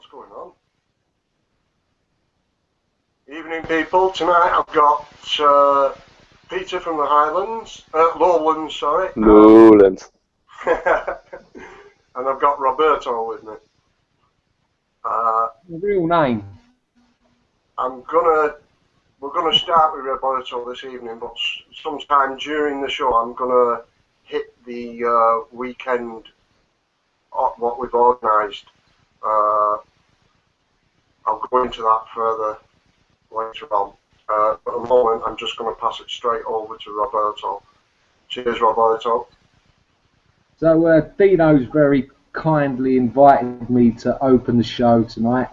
what's going on? Evening, people. Tonight I've got Peter from the Highlands, Lowlands, sorry. Lowlands. And I've got Roberto with me. Real name? We're gonna start with Roberto this evening, but sometime during the show I'm gonna hit the weekend, what we've organised. I'll go into that further later on. But at the moment, I'm just going to pass it straight over to Roberto. Cheers, Roberto. So Dino's very kindly invited me to open the show tonight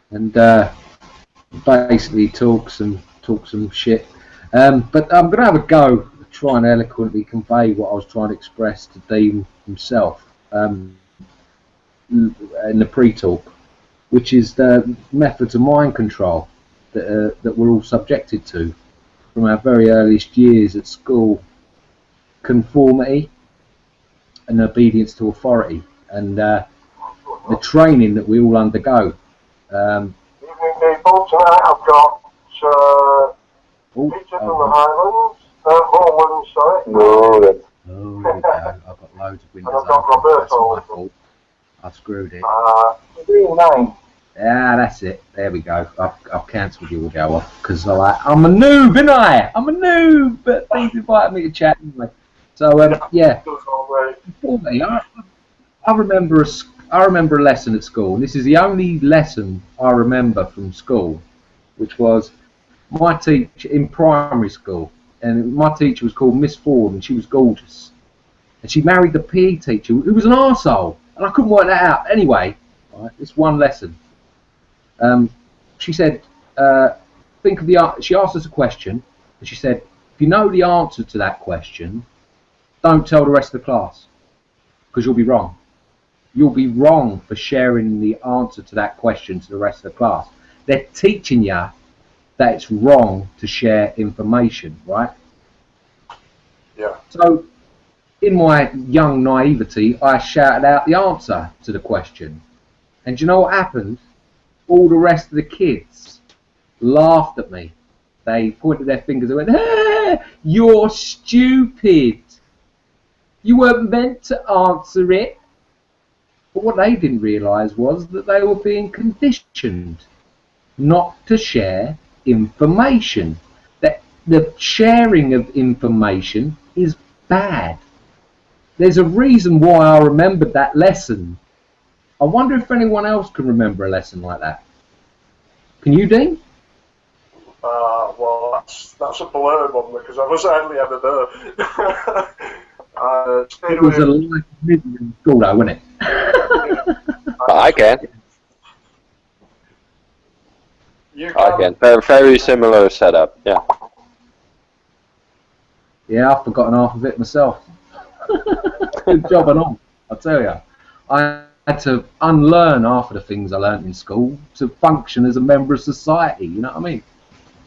and basically talk some shit. But I'm going to have a go to try and eloquently convey what I was trying to express to Dean himself in the pre-talk, which is the methods of mind control that we're all subjected to from our very earliest years at school: conformity and obedience to authority, and the training that we all undergo. Evening, people. Tonight I've got Peter from the Highlands, Lowlands, sorry. Lowlands. Oh, there we go. I've got loads of windows And I've got open. That's Roberto. my fault. I've screwed it. Real name. Yeah, that's it. There we go. I've cancelled the audio off because I'm a noob, ain't I? I'm a noob, but things invited me to chat anyway. So yeah. I remember a lesson at school, and this is the only lesson I remember from school, which was my teacher in primary school, and my teacher was called Miss Ford, and she was gorgeous, and she married the PE teacher who was an arsehole, and I couldn't work that out. Anyway, right, this one lesson. She said, think of the. She asked us a question, and she said, if you know the answer to that question, don't tell the rest of the class, because you'll be wrong. You'll be wrong for sharing the answer to that question to the rest of the class. They're teaching you that it's wrong to share information, right? Yeah. So, in my young naivety, I shouted out the answer to the question, and do you know what happened? All the rest of the kids laughed at me. They pointed their fingers and went, "Ah, you're stupid. You weren't meant to answer it." But what they didn't realise was that they were being conditioned not to share information. That the sharing of information is bad. There's a reason why I remembered that lesson. I wonder if anyone else can remember a lesson like that. Can you, Dean? Well, that's a blurred one because I was hardly ever there. It was a life of misery in school, though, wasn't it? I can. I can. Very similar setup. Yeah. Yeah, I've forgotten half of it myself. Good job and all, I tell you. I had to unlearn half of the things I learned in school to function as a member of society. You know what I mean?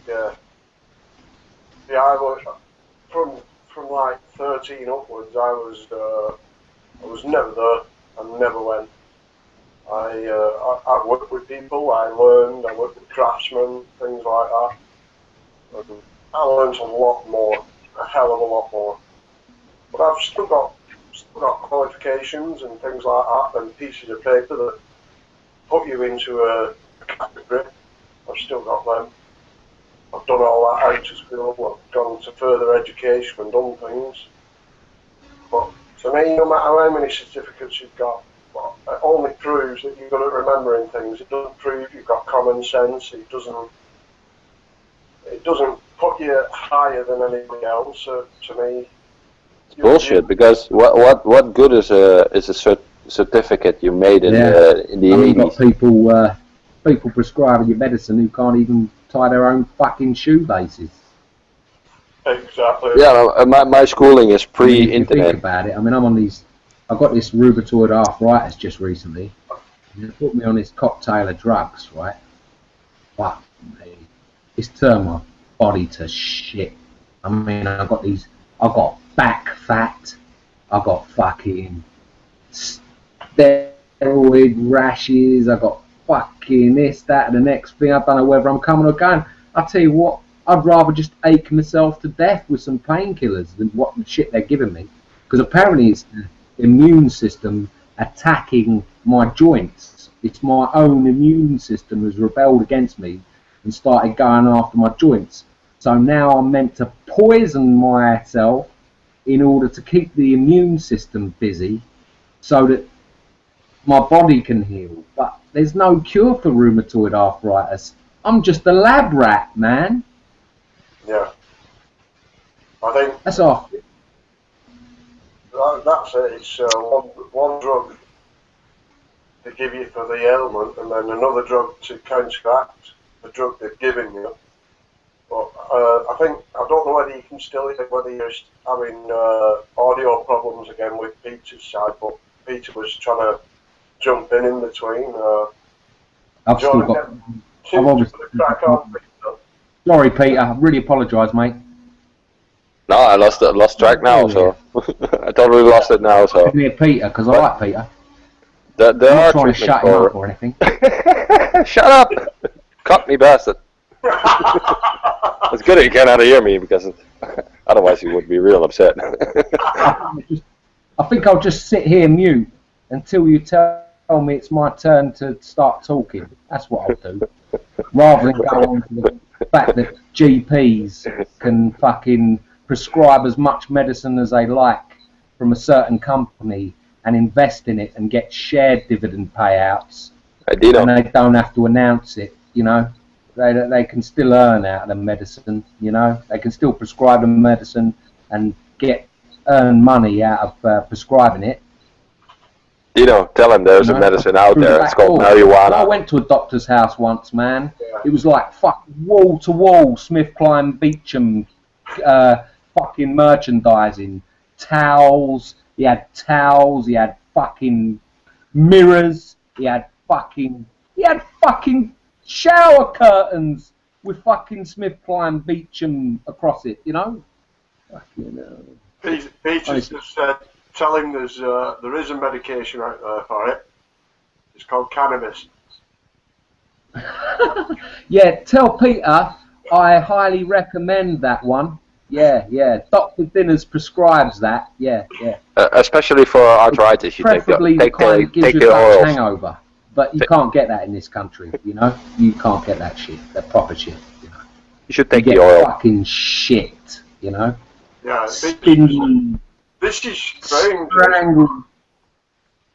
Yeah. Yeah, I was from like 13 upwards. I was never there. I never went. I worked with people. I worked with craftsmen, things like that. And I learned a lot more, a hell of a lot more. But I've still got qualifications and things like that, and pieces of paper that put you into a category. I've still got them. I've done all that out of school. I've gone to further education and done things. But to me, no matter how many certificates you've got, it only proves that you're good at remembering things. It doesn't prove you've got common sense. It doesn't put you higher than anybody else. To me, bullshit. Because what good is a certificate you made in the 80s? You've got people prescribing you medicine who can't even tie their own fucking shoelaces. Exactly. Yeah, my schooling is pre-internet. If you think about it, I mean, I've got this rheumatoid arthritis just recently. And they put me on this cocktail of drugs, right? Fuck me. It's turned my body to shit. I mean, I've got back fat. I've got fucking steroid rashes. I've got fucking this, that, and the next thing. I don't know whether I'm coming or going. I tell you what, I'd rather just ache myself to death with some painkillers than what the shit they're giving me. Because apparently it's the immune system attacking my joints. It's my own immune system has rebelled against me and started going after my joints. So now I'm meant to poison myself in order to keep the immune system busy so that my body can heal. But there's no cure for rheumatoid arthritis. I'm just a lab rat, man. Yeah. I think That's all. that's it. It's one drug they give you for the ailment, and then another drug to counteract the drug they've given you. But I don't know whether you can still hear, whether you're having audio problems again with Peter's side, but Peter was trying to jump in between. I've still got. I've obviously. Sorry, Peter. I really apologise, mate. No, I lost track now, so I totally lost it now. So. Near Peter, because I like Peter. There I'm not are trying to shut him up or anything. Shut up! Cockney bastard. It's good that you can't hear me, because otherwise he would be real upset. I think I'll just sit here mute until you tell me it's my turn to start talking. That's what I'll do. Rather than go on to the fact that GPs can fucking prescribe as much medicine as they like from a certain company and invest in it and get shared dividend payouts. And they don't have to announce it, you know. They can still earn out of the medicine, you know. They can still prescribe the medicine and earn money out of prescribing it. Tell him there's a medicine out there. It's called marijuana. I went to a doctor's house once, man. It was like wall to wall Smith Klein Beecham fucking merchandising. Towels. He had fucking mirrors. He had fucking shower curtains with fucking Smith Klein Beecham across it, you know? Peter's just said, tell him there is a medication out there for it. It's called cannabis. Yeah, tell Peter I highly recommend that one. Yeah. Dr. Dinners prescribes that. Yeah. Especially for arthritis, you preferably take gives you the a oils. hangover. But you can't get that in this country, you know? You can't get that shit, that proper shit, you know? You should take you the get oil. Fucking shit, you know? Yeah, Spindly. This is strange. Strangled.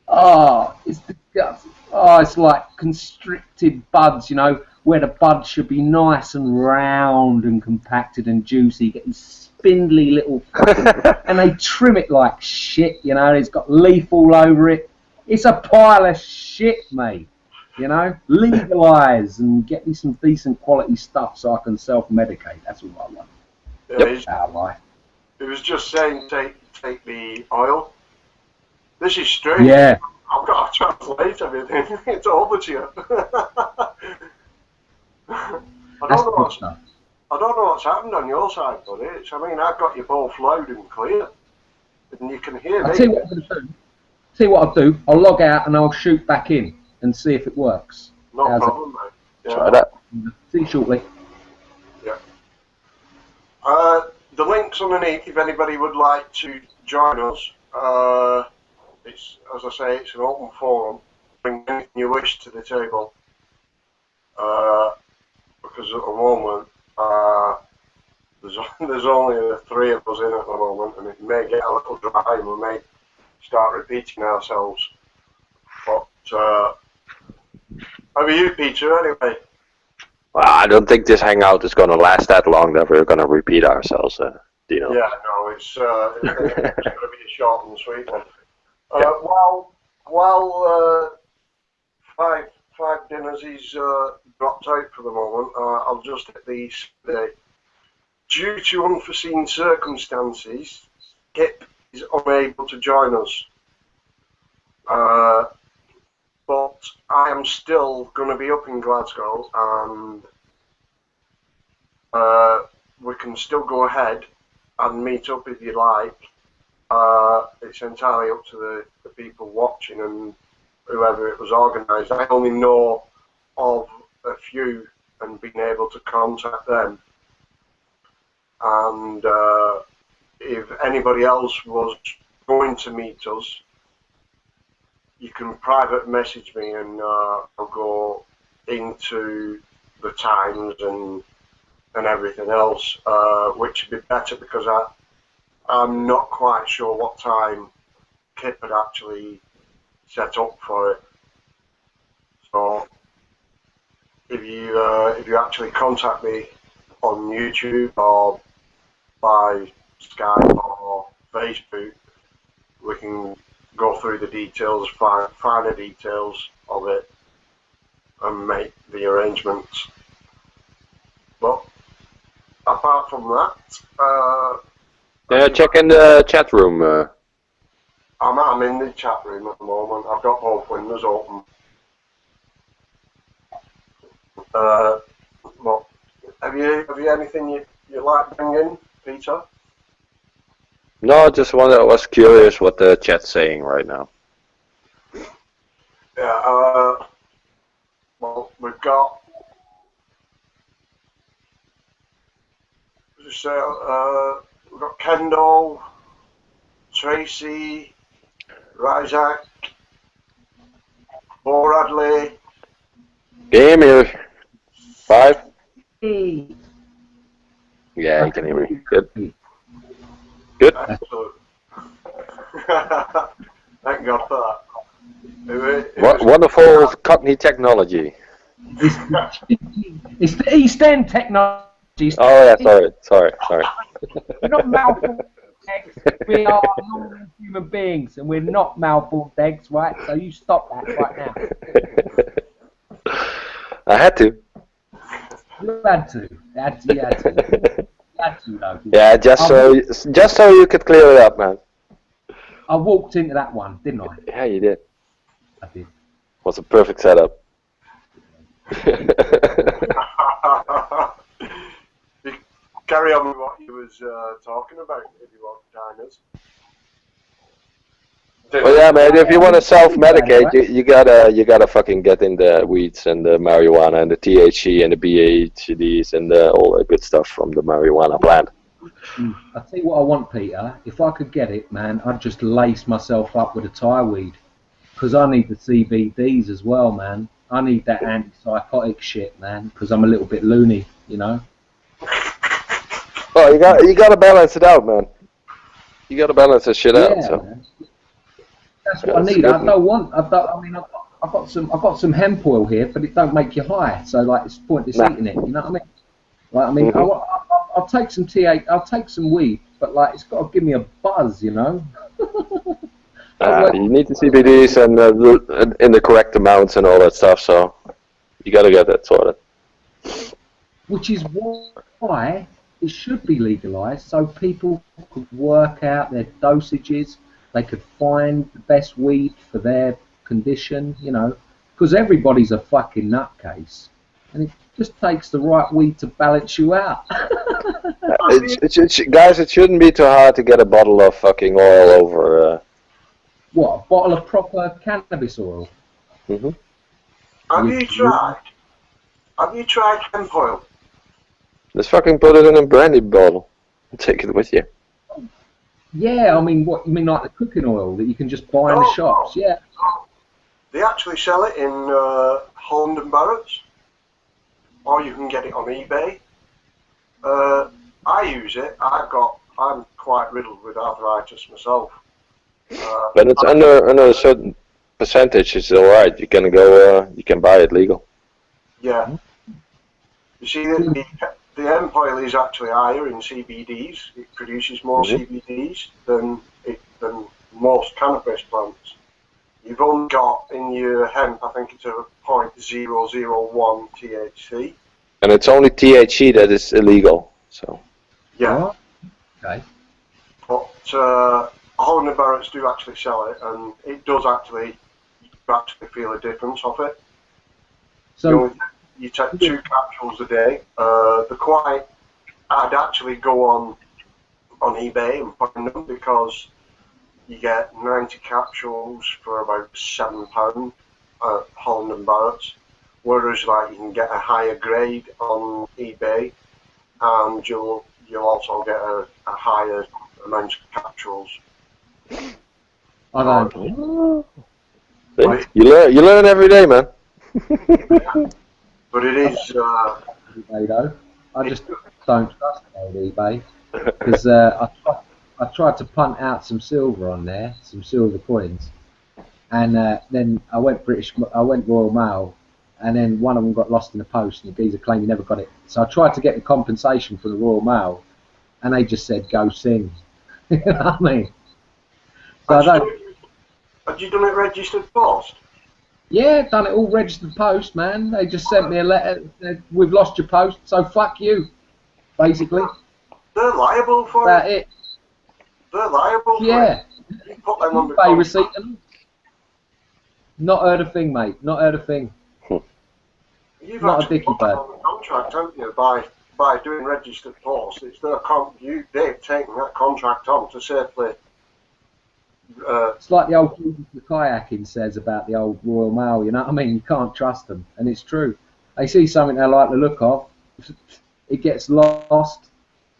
Oh, it's disgusting. Oh, it's like constricted buds, you know, where the bud should be nice and round and compacted and juicy, getting spindly little fucking, and they trim it like shit, you know, it's got leaf all over it. It's a pile of shit, mate, you know. Legalise and get me some decent quality stuff so I can self-medicate. That's what I want. Yeah, it was just saying take the oil. This is strange. Yeah. I've got to translate everything. It's over to you. I don't know what's happened on your side, buddy. I mean, I've got you both loud and clear, and you can hear me. I'll tell you what I'm going to do. Tell you what I'll do. I'll log out and I'll shoot back in and see if it works. No problem, mate. Yeah. Try that. See you shortly. Yeah. The link's underneath if anybody would like to join us. It's, as I say, it's an open forum. Bring anything you wish to the table. Because at the moment, there's only the three of us in at the moment, and it may get a little dry, and we may start repeating ourselves. But how are you, Peter, anyway? Well, I don't think this hangout is going to last that long that we're going to repeat ourselves, Dino. Yeah, no, it's going to be a short and sweet one. Yeah. While five dinners is dropped out for the moment, I'll just hit these today. Due to unforeseen circumstances, Kip is unable to join us. But I am still going to be up in Glasgow, and we can still go ahead and meet up if you like. It's entirely up to the people watching and whoever it was organised. I only know of a few and been able to contact them. And if anybody else was going to meet us, you can private message me and I'll go into the times and everything else, which would be better because I'm not quite sure what time Kip had actually set up for it. So if you actually contact me on YouTube or by Skype or Facebook, we can go through the details, find the details of it, and make the arrangements. But apart from that, check in the chat room. I'm in the chat room at the moment. I've got both windows open. Well, have you anything you like to bring in, Peter? No, just was curious what the chat's saying right now. Yeah. Well, we've got. We've got Kendall, Tracy, Ryzak, Boradley. Can you hear me? 5? Hey. Yeah, you can hear me. Good. Good. Excellent. Thank God for that. What wonderful Cockney technology. It's the East End technology. Oh yeah, sorry. We're not malformed eggs. We are normal human beings, and we're not malformed eggs, right? So you stop that right now. I had to. You had to. You had to, though. Yeah, just so you could clear it up, man. I walked into that one, didn't I? Yeah, you did. I did. Was a perfect setup. Carry on with what you was talking about, if you want, diners. Well, yeah, man. If you want to self-medicate, you gotta fucking get in the weeds and the marijuana and the THC and the BHDs and all the good stuff from the marijuana plant. I'll tell you what I want, Peter. If I could get it, man, I'd just lace myself up with a Thai weed. Because I need the CBDs as well, man. I need that antipsychotic shit, man, because I'm a little bit loony, you know? Well, you gotta balance it out, man. You gotta balance this shit out, so. Man. That's what I need. I mean, I've got some hemp oil here, but it don't make you high, so, like, it's pointless eating it, you know what I mean? Like, I mean, I'll take some I'll take some weed, but, like, it's got to give me a buzz, you know? You need the CBDs and in the correct amounts and all that stuff, so you gotta get that sorted. Which is why it should be legalized, so people could work out their dosages, they could find the best weed for their condition, you know, because everybody's a fucking nutcase, and it just takes the right weed to balance you out. Guys, it shouldn't be too hard to get a bottle of fucking oil over. What, a bottle of proper cannabis oil? Mm-hmm. Have you tried hemp oil? Just fucking put it in a brandy bottle and take it with you. Yeah, I mean, what you mean, like the cooking oil that you can just buy in the shops? Yeah. They actually sell it in Holland and Barrett's, or you can get it on eBay. I use it. I'm quite riddled with arthritis myself. But it's under a certain percentage. It's all right. You can go. You can buy it legal. Yeah. You see, the hemp oil is actually higher in CBDs. It produces more CBDs than most cannabis plants. You've only got in your hemp, I think it's a 0.001 THC. And it's only THC that is illegal. So. Yeah. Okay. But Holland and Barrett's do actually sell it, and it does you actually feel a difference of it. So you take 2 capsules a day. I'd actually go on eBay and find them because you get 90 capsules for about £7 at Holland and Barrett's. whereas like you can get a higher grade on eBay, and you'll also get a higher amount of capsules. I don't. You learn every day, man. But it is. eBay though. I just don't trust old eBay because I tried to punt out some silver on there, some silver coins, and then I went Royal Mail, and then one of them got lost in the post, and the geezer claimed he never got it. So I tried to get the compensation for the Royal Mail, and they just said go sing. You know what I mean? So had you done it registered post? Yeah, done it all registered post, man. They just sent me a letter. We've lost your post, so fuck you, basically. They're liable for That's it. it. They're liable Yeah. for it. You put them on the Pay contract. receipt. Not heard a thing, mate. Not heard a thing. You've Not a actually dicky put them bird. on the contract, haven't you? By doing registered post, it's their they've taken that contract on to safely. It's like the old the kayaking says about the old Royal Mail, you know what I mean? You can't trust them, and it's true. They see something they like the look of, it gets lost,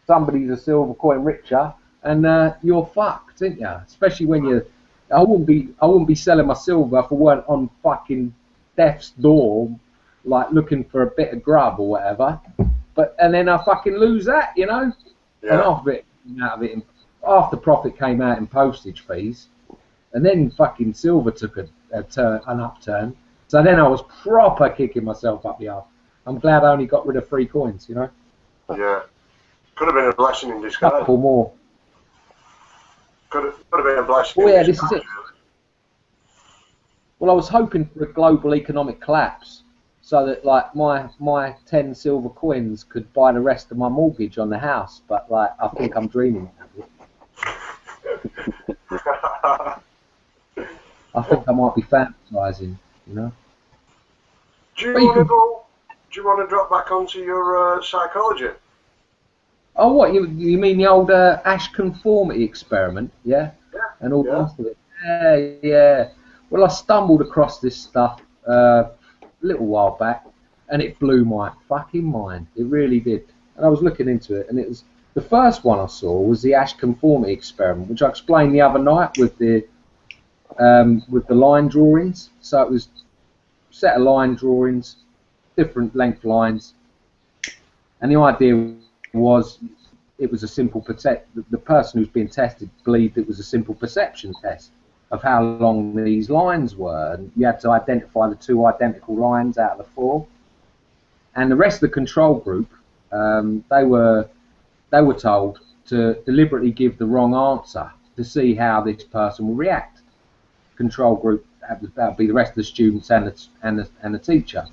somebody's a silver coin richer, and you're fucked, ain't you? Especially when you... I wouldn't be selling my silver if I weren't on fucking death's door, like looking for a bit of grub or whatever. And then I fucking lose that, you know? Yeah. And out of it, half the profit came out in postage fees, and then fucking silver took an upturn. So then I was proper kicking myself up the arse. I'm glad I only got rid of 3 coins, you know. Yeah. Could have been a blessing in disguise. Couple more. Could have been a blessing. Well, in yeah, this disguise, is it. Well, I was hoping for a global economic collapse, so that like my 10 silver coins could buy the rest of my mortgage on the house. But like, I think I'm dreaming. I think I might be fantasizing, you know. Do you want to drop back onto your psychology? Oh, what you mean the old Ash conformity experiment? Yeah, Yeah. and all the Yeah. rest of it. Yeah. Well, I stumbled across this stuff a little while back, and it blew my fucking mind. It really did. And I was looking into it, and it was the first one I saw was the Ash conformity experiment, which I explained the other night with the line drawings. So it was a set of line drawings, different length lines, and the idea was it was a simple the person who's being tested believed it was a simple perception test of how long these lines were, and you had to identify the 2 identical lines out of the 4. And the rest of the control group, they were told to deliberately give the wrong answer to see how this person will react. Control group, that would be the rest of the students and the teacher.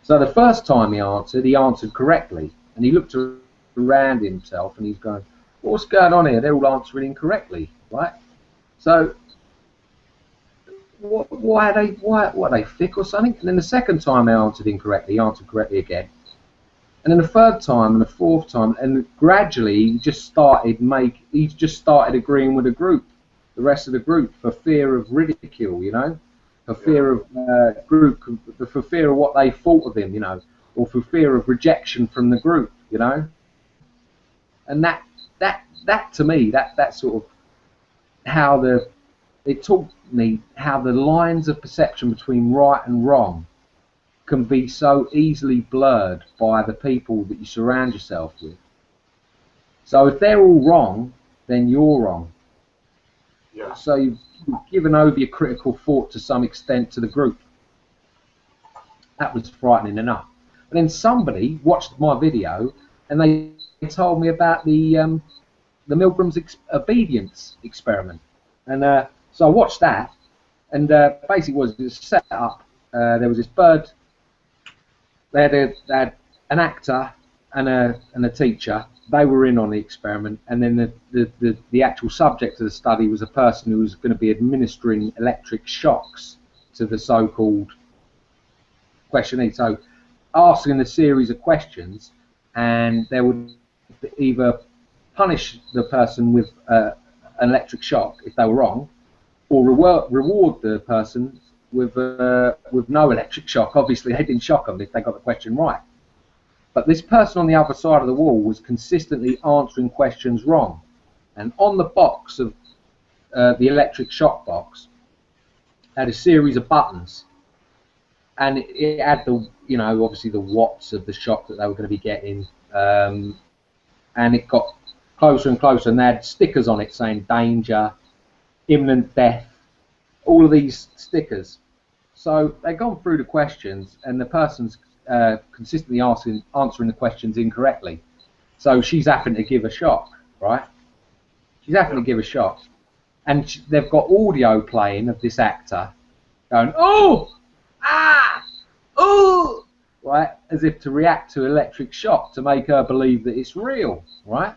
So the first time he answered correctly, and he looked around himself and he's going, what's going on here? They're all answering incorrectly, right? So why are they thick or something? And then the second time they answered incorrectly, he answered correctly again. And then the third time and the fourth time, and gradually he just started agreeing with the rest of the group, for fear of ridicule, you know, for fear of for fear of what they thought of him, you know, or for fear of rejection from the group, you know. And that to me, that sort of how it taught me how the lines of perception between right and wrong can be so easily blurred by the people that you surround yourself with. So if they're all wrong, then you're wrong. Yeah. So you've given over your critical thought to some extent to the group. That was frightening enough. But then somebody watched my video and they told me about the Milgram's obedience experiment. And so I watched that, and basically it was set up. There was this bird. They had an actor and a teacher. They were in on the experiment, and then the actual subject of the study was a person who was going to be administering electric shocks to the so-called questionee. So asking a series of questions, and they would either punish the person with an electric shock if they were wrong, or reward the person with no electric shock. Obviously, they didn't shock them if they got the question right. But this person on the other side of the wall was consistently answering questions wrong. And on the box of the electric shock box had a series of buttons, and it had the, you know, obviously the watts of the shock that they were going to be getting, and it got closer and closer, and they had stickers on it saying danger, imminent death, all of these stickers. So they'd gone through the questions, and the person's consistently answering the questions incorrectly. So she's having to give a shock, right? She's having to give a shock. And they've got audio playing of this actor going, oh, ah, oh, right, as if to react to electric shock to make her believe that it's real, right?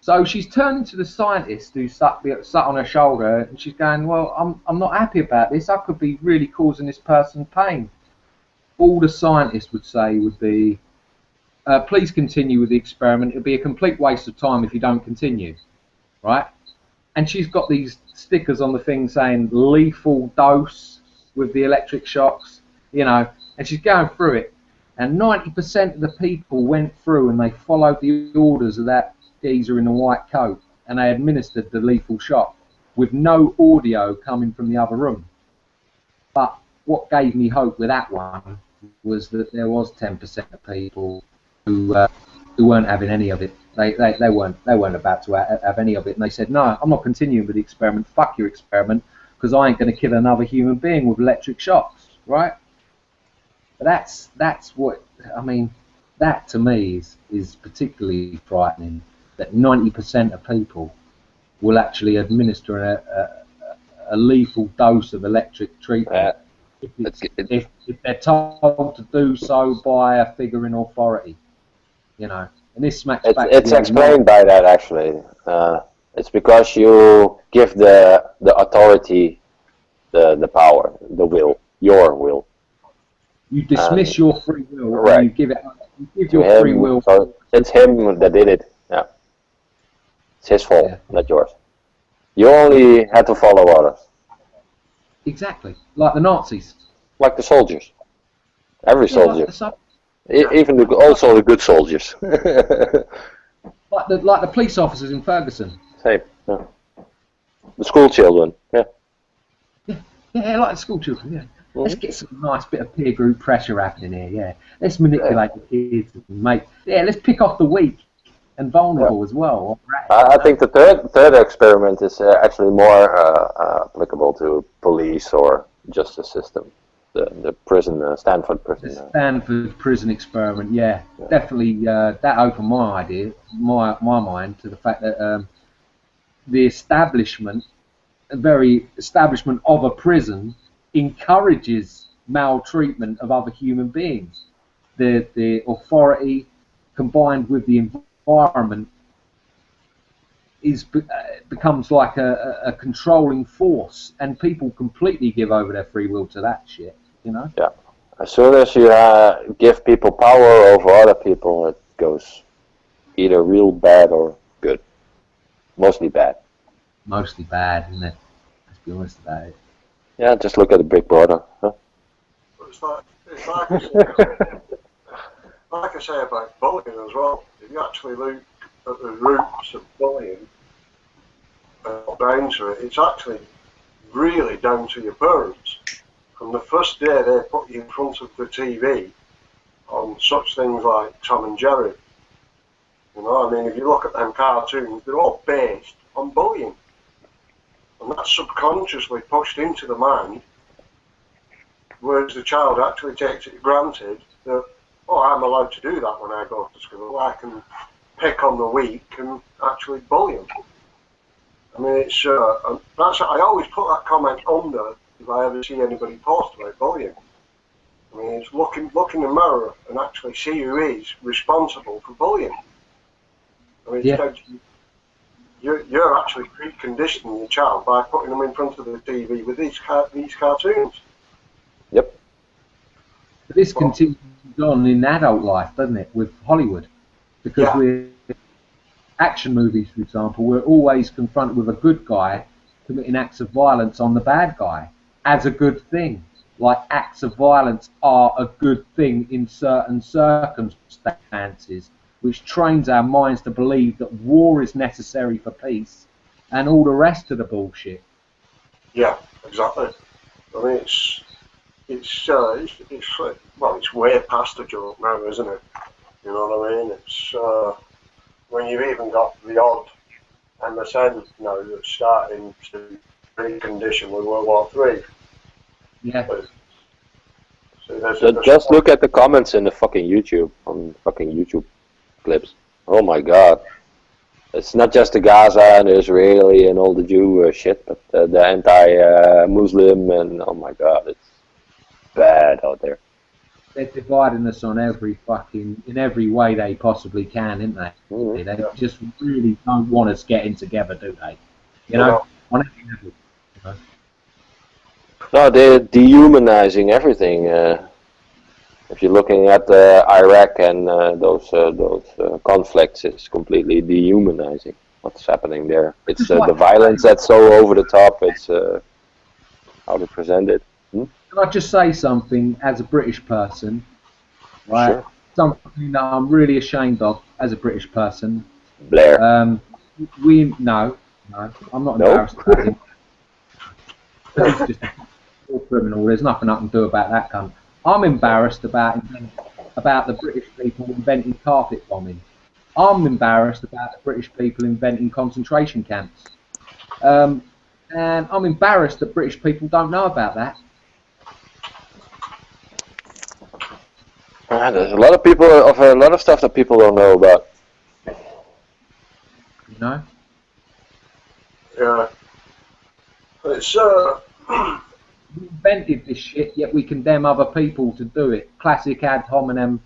So she's turning to the scientist who sat on her shoulder, and she's going, well, I'm not happy about this. I could be really causing this person pain. All the scientist would say would be, please continue with the experiment. It'll be a complete waste of time if you don't continue, right? And she's got these stickers on the thing saying lethal dose with the electric shocks, you know, and she's going through it. And 90% of the people went through and they followed the orders of that geezer in the white coat, and they administered the lethal shock with no audio coming from the other room. But what gave me hope with that one was that there was 10% of people who weren't having any of it. They weren't about to have any of it, and they said, no, I'm not continuing with the experiment. Fuck your experiment, because I ain't going to kill another human being with electric shocks, right? But that's what I mean. That to me is particularly frightening. That 90% of people will actually administer a lethal dose of electric treatment if they're told to do so by a figure in authority, you know. And this smacks back. It's explained by that actually. It's because you give the authority the power, the will, your will. You dismiss your free will, right. And you give your free will. So it's him that did it. Yeah. It's his fault, not yours. You only had to follow orders. Exactly, like the Nazis. Like the soldiers. Every soldier. Like even also the good soldiers. like the police officers in Ferguson. Same. Yeah. The school children. Yeah. Yeah, like the school children. Yeah. Let's get some nice bit of peer group pressure happening here. Yeah. Let's manipulate the kids and let's pick off the weak and vulnerable as well. I think the third experiment is actually more applicable to police or justice system. The prison, Stanford prison. The Stanford prison experiment, yeah. Definitely that opened my mind to the fact that the establishment of a prison encourages maltreatment of other human beings. The authority combined with the environment becomes like a controlling force, and people completely give over their free will to that shit, you know? Yeah. As soon as you give people power over other people, it goes either real bad or good. Mostly bad. Mostly bad, isn't it? Let's be honest about it. Yeah, just look at the Big Brother. Huh? It's like I say about bullying as well. If you actually look at the roots of bullying, down to it, it's actually really down to your parents. From the first day they put you in front of the TV on such things like Tom and Jerry. You know, I mean, if you look at them cartoons, they're all based on bullying. And that's subconsciously pushed into the mind, whereas the child actually takes it for granted that, oh, I'm allowed to do that when I go to school. I can pick on the weak and actually bully them. I mean, it's I always put that comment under if I ever see anybody post about bullying. I mean, it's look in the mirror and actually see who is responsible for bullying. I mean, you're actually preconditioning your child by putting them in front of the TV with these cartoons. Yep. But this continues on in adult life, doesn't it, with Hollywood? Because we're action movies, for example, we're always confronted with a good guy committing acts of violence on the bad guy. as a good thing. Like acts of violence are a good thing in certain circumstances, which trains our minds to believe that war is necessary for peace and all the rest of the bullshit. Yeah, exactly. I mean, well, it's way past a joke now, isn't it? You know what I mean? It's when you've even got the odd MSN now that's starting to recondition with World War III. Yeah. So just look at the comments in the fucking YouTube, on fucking YouTube clips. Oh my god. It's not just the Gaza and the Israeli and all the Jew shit, but the anti-Muslim and oh my god, it's bad out there. They're dividing us on in every way they possibly can, isn't they? Mm-hmm. They just really don't want us getting together, do they? You know, on every level. You know? No, they're dehumanizing everything. If you're looking at Iraq and those conflicts, it's completely dehumanizing what's happening there. It's the violence that's so over the top. It's how to present it. Can I just say something as a British person? Right? Sure. Something that I'm really ashamed of as a British person. Blair. No, I'm not embarrassed about him. He's just a criminal. There's nothing I can do about that cunt. I'm embarrassed about the British people inventing carpet bombing. I'm embarrassed about the British people inventing concentration camps. And I'm embarrassed that British people don't know about that. There's a lot of stuff that people don't know about. You know? Yeah. It's We invented this shit, yet we condemn other people to do it. Classic ad hominem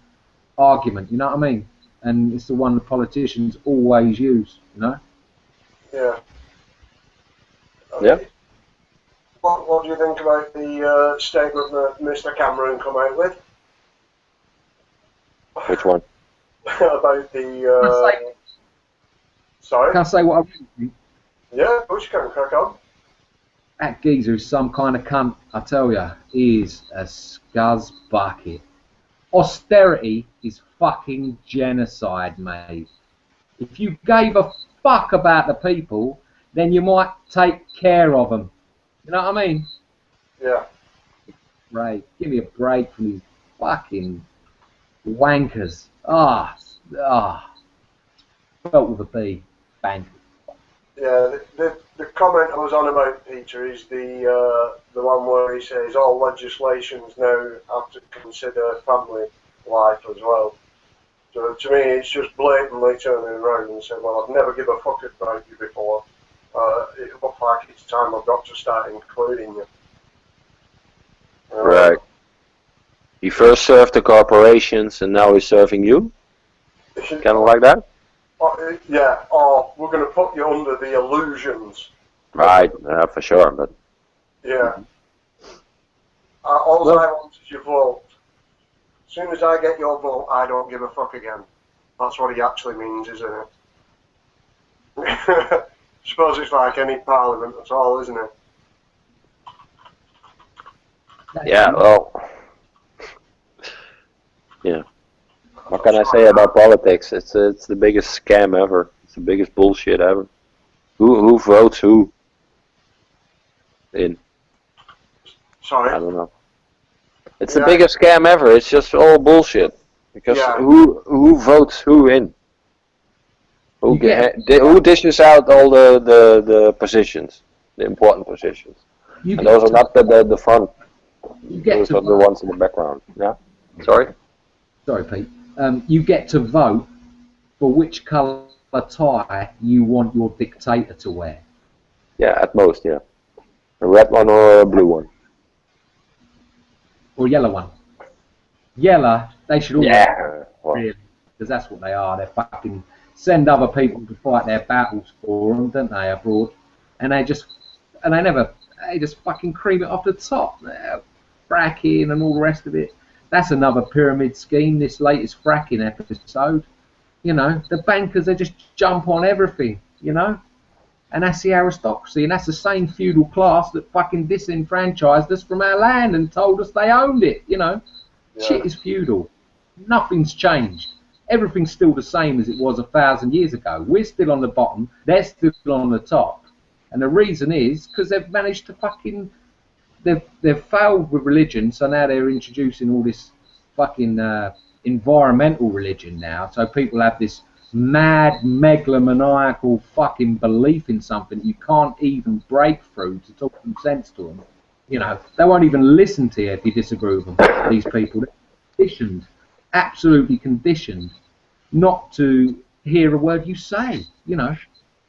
argument, you know what I mean? And it's the one the politicians always use, you know? Yeah. Yeah. What do you think about the statement that Mr. Cameron come out with? Which one? About the... Sorry? Can I say what I really think? Yeah, push can crack on. That geezer is some kind of cunt, I tell ya. He is a scuzz bucket. Austerity is fucking genocide, mate. If you gave a fuck about the people, then you might take care of them. You know what I mean? Yeah. Right. Give me a break from these fucking wankers. Felt with a B. Bang. Yeah, the comment I was on about, Peter, is the one where he says all legislations now have to consider family life as well. So to me, it's just blatantly turning around and saying, well, I've never given a fuck about you before. It looks like it's time I've got to start including you. Right. He first served the corporations and now he's serving you? Kind of like that? Yeah, or we're going to put you under the illusions. Right, for sure, but... Yeah. All I want is your vote. As soon as I get your vote, I don't give a fuck again. That's what he actually means, isn't it? I suppose it's like any parliament at all, isn't it? Yeah, well... Yeah. What can I say about politics? It's the biggest scam ever. It's the biggest bullshit ever. Who votes who? In? Sorry? I don't know. It's the biggest scam ever. It's just all bullshit. Because who votes who in? Who dishes out all the positions, the important positions? And those are not the front. Those are the ones in the background. Yeah. Sorry. Sorry, Pete. You get to vote for which colour tie you want your dictator to wear. Yeah, at most, yeah. A red one or a blue one. Or a yellow one. Yellow, they should all wear, really, because that's what they are. They fucking send other people to fight their battles for them, don't they, abroad? And they just fucking cream it off the top. Fracking and all the rest of it. That's another pyramid scheme, this latest fracking episode. You know, the bankers, they just jump on everything, you know? And that's the aristocracy, and that's the same feudal class that fucking disenfranchised us from our land and told us they owned it, you know. Yeah. Shit is feudal. Nothing's changed. Everything's still the same as it was 1,000 years ago. We're still on the bottom, they're still on the top. And the reason is because they've managed to fucking... They've failed with religion, so now they're introducing all this fucking environmental religion now. So people have this mad, megalomaniacal fucking belief in something you can't even break through to talk some sense to them. You know, they won't even listen to you if you disagree with them, these people. They're conditioned, absolutely conditioned, not to hear a word you say, you know.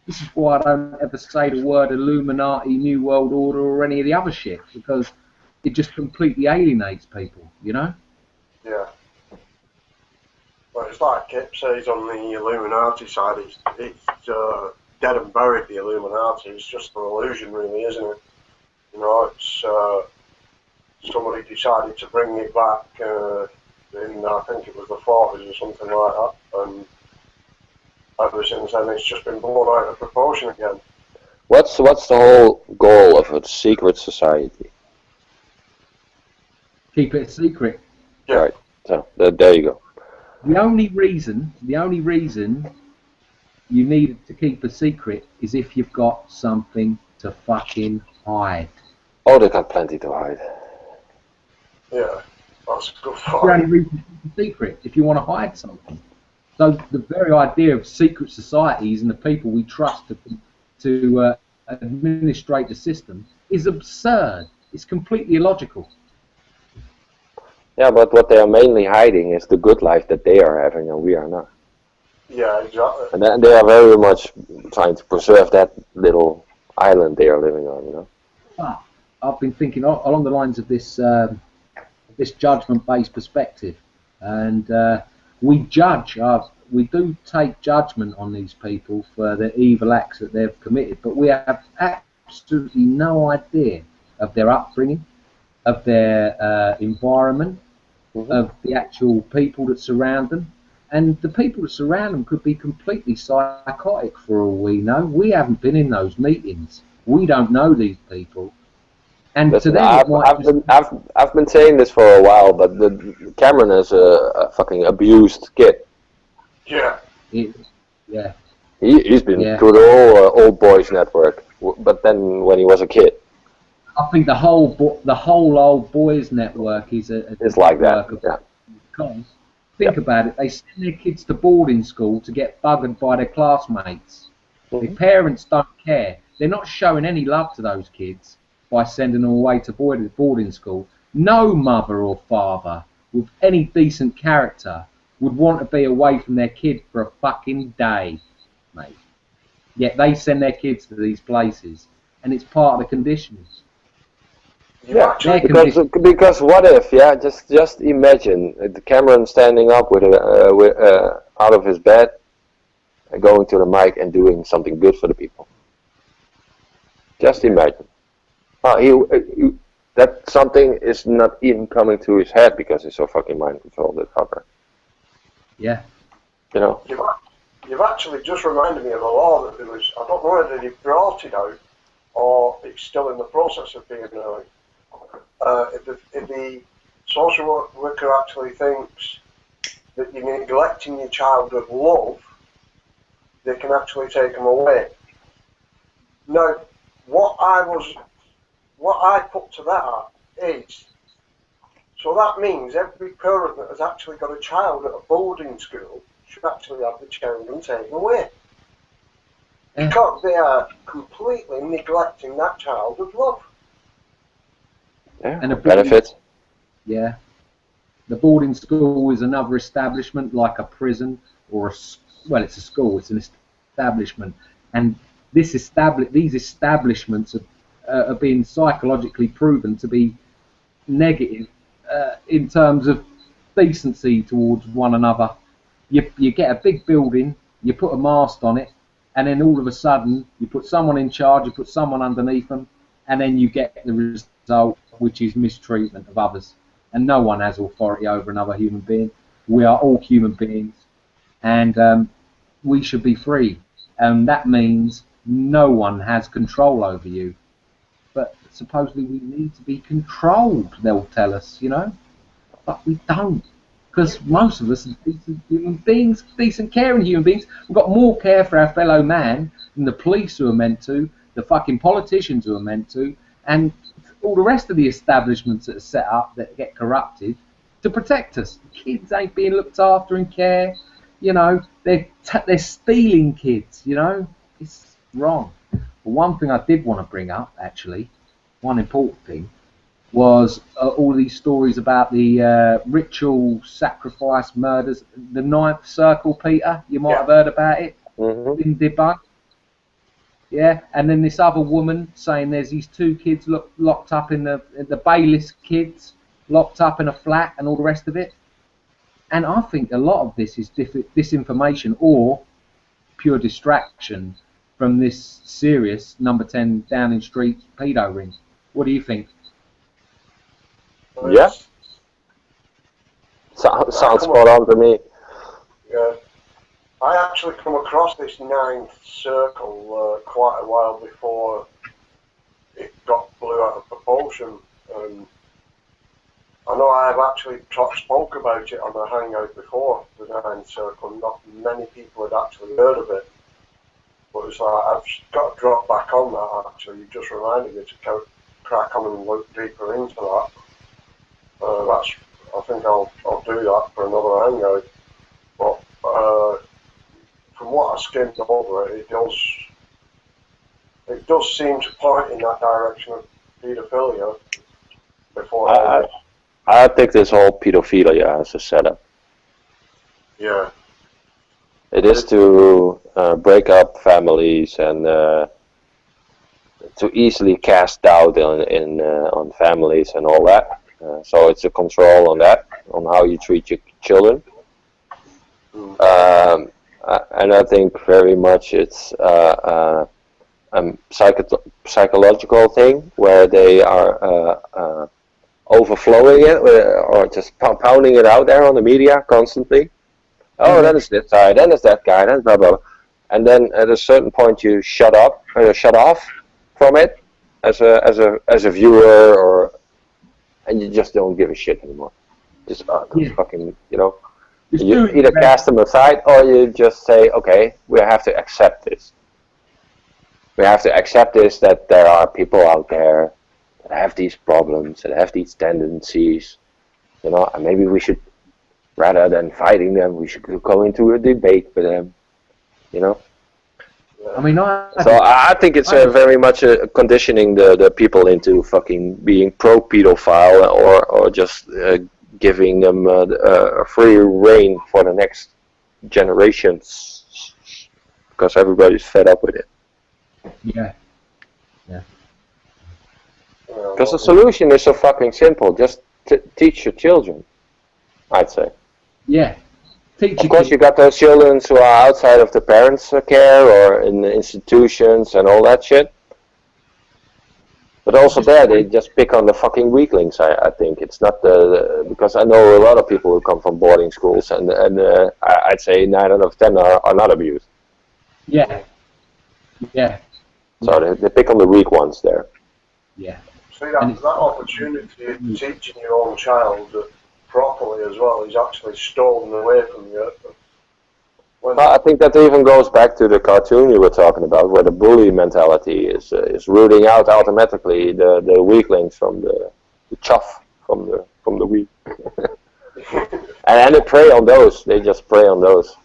This is why I don't ever say the word Illuminati, New World Order, or any of the other shit, because it just completely alienates people, you know? Yeah. Well, it's like Kip says on the Illuminati side, it's dead and buried, the Illuminati. It's just an illusion, really, isn't it? You know, it's somebody decided to bring it back in, I think it was the 40s or something like that, and ever since then it's just been blown out of proportion again. What's the whole goal of a secret society? Keep it a secret. Yeah. Right. So there you go. The only reason you need to keep a secret is if you've got something to fucking hide. Oh, they got plenty to hide. Yeah, that's a good That's the point. only reason to keep a secret, if you want to hide something. So the very idea of secret societies and the people we trust to administrate the system is absurd. It's completely illogical. Yeah, but what they are mainly hiding is the good life that they are having and we are not. Yeah, exactly. And then they are very much trying to preserve that little island they are living on, you know. But I've been thinking along the lines of this judgment-based perspective, and we do take judgment on these people for the evil acts that they've committed, but we have absolutely no idea of their upbringing, of their environment, of the actual people that surround them. And the people that surround them could be completely psychotic for all we know. We haven't been in those meetings. We don't know these people. And Listen, to them, I've been saying this for a while, but Cameron is a fucking abused kid. Yeah. Yeah. He's been through the whole old boys network, but then when he was a kid. I think the whole old boys network is It's like that. Yeah. Because think about it, they send their kids to boarding school to get buggered by their classmates. The parents don't care. They're not showing any love to those kids by sending them away to boarding school. No mother or father with any decent character would want to be away from their kid for a fucking day, mate. Yet they send their kids to these places, and it's part of the conditions. Yeah, because what if? Yeah, just imagine Cameron standing up with out of his bed, and going to the mic and doing something good for the people. Just imagine. That something is not even coming to his head because he's so fucking mind controlled, that fucker. Yeah. You know. You've actually just reminded me of a law that there was. I don't know whether they brought it out or it's still in the process of being out. If the social worker actually thinks that you're neglecting your child of love, they can actually take them away. Now, what I put to that is, so that means every parent that has actually got a child at a boarding school should actually have the children taken away. Because they are completely neglecting that child of love. Yeah, and a benefit. Yeah. The boarding school is another establishment like a prison or it's a school, it's an establishment. And these establishments are being psychologically proven to be negative in terms of decency towards one another. You get a big building, you put a mast on it, and then all of a sudden you put someone in charge, you put someone underneath them, and then you get the result, which is mistreatment of others. And no one has authority over another human being. We are all human beings, and we should be free. And that means no one has control over you. But supposedly we need to be controlled, they'll tell us, you know. But we don't. Because most of us are decent human beings, decent caring human beings. We've got more care for our fellow man than the police who are meant to, the fucking politicians who are meant to, and all the rest of the establishments that are set up that get corrupted to protect us. Kids ain't being looked after and care. You know, they're stealing kids, you know. It's wrong. But one thing I did want to bring up, actually, one important thing, was all these stories about the ritual sacrifice murders, the ninth circle, Peter. You might have heard about it. Been debunked. Yeah, and then this other woman saying there's these two kids locked up in the Bayliss kids, locked up in a flat and all the rest of it. And I think a lot of this is disinformation or pure distraction from this serious number 10 Downing Street pedo ring. What do you think? Yeah. Sounds spot on to me. Yeah. I actually come across this ninth circle quite a while before it got blew out of proportion. I know I have actually spoke about it on a hangout before, the ninth circle. Not many people had actually heard of it. But it's like, I've got to drop back on that actually. You just reminded me to crack on and look deeper into that. I think I'll do that for another hangout. But from what I skimmed over it, it does seem to point in that direction of paedophilia. Before I think this whole pedophilia as a setup. Yeah. It is to break up families and to easily cast doubt on families and all that. So it's a control on that, on how you treat your children. And I think very much it's a psychological thing where they are overflowing it or just pounding it out there on the media constantly. Oh, that is this guy, then is that guy, then blah, blah, blah. And then at a certain point you shut off from it as a viewer, and you just don't give a shit anymore. Just fucking, you know, you either cast them aside or you just say, okay, we have to accept this. We have to accept this, that there are people out there that have these problems, that have these tendencies, you know, and maybe we should, rather than fighting them, we should go into a debate with them, you know. I mean, I think it's very much conditioning the people into fucking being pro-pedophile or just giving them a free reign for the next generations because everybody's fed up with it. Yeah. Because the solution is so fucking simple. Just teach your children, I'd say. Yeah. Of course, you got those children who are outside of the parents' care or in the institutions and all that shit. But also there, they just pick on the fucking weaklings. I think it's not because I know a lot of people who come from boarding schools, and I'd say 9 out of 10 are not abused. Yeah. So they pick on the weak ones there. Yeah. See, that opportunity of teaching your own child properly as well is actually stolen away from you. I think that even goes back to the cartoon you were talking about, where the bully mentality is rooting out automatically the weaklings from the chuff from the weak, and they prey on those. They just prey on those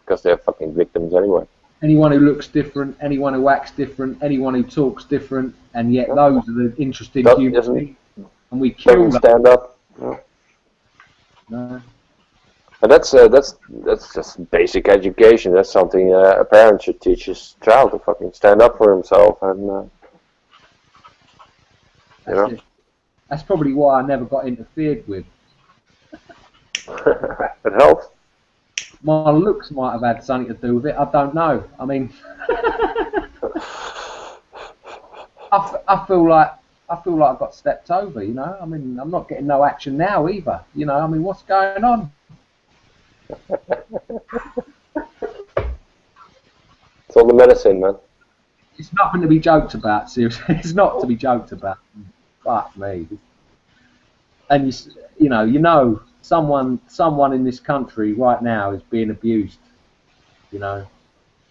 because they're fucking victims anyway. Anyone who looks different, anyone who acts different, anyone who talks different, and yet those are the interesting human beings, and we kill them. Stand up. No. And that's just basic education. That's something a parent should teach his child, to fucking stand up for himself and you know. That's probably why I never got interfered with. It helps. My looks might have had something to do with it. I don't know. I mean, I feel like I got stepped over. You know. I mean, I'm not getting no action now either. You know. I mean, what's going on? It's all the medicine, man. it's nothing to be joked about. Seriously, it's not to be joked about. Fuck me. And you know, someone in this country right now is being abused. You know,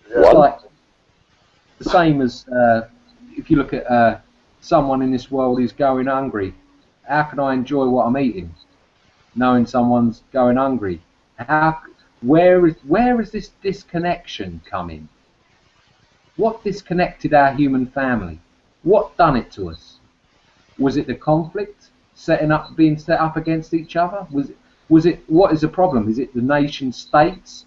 it's like the same as if you look at someone in this world is going hungry. How can I enjoy what I'm eating, knowing someone's going hungry? Where is this disconnection coming? What disconnected our human family? What done it to us? Was it the conflict being set up against each other? Was it what is the problem? Is it the nation states?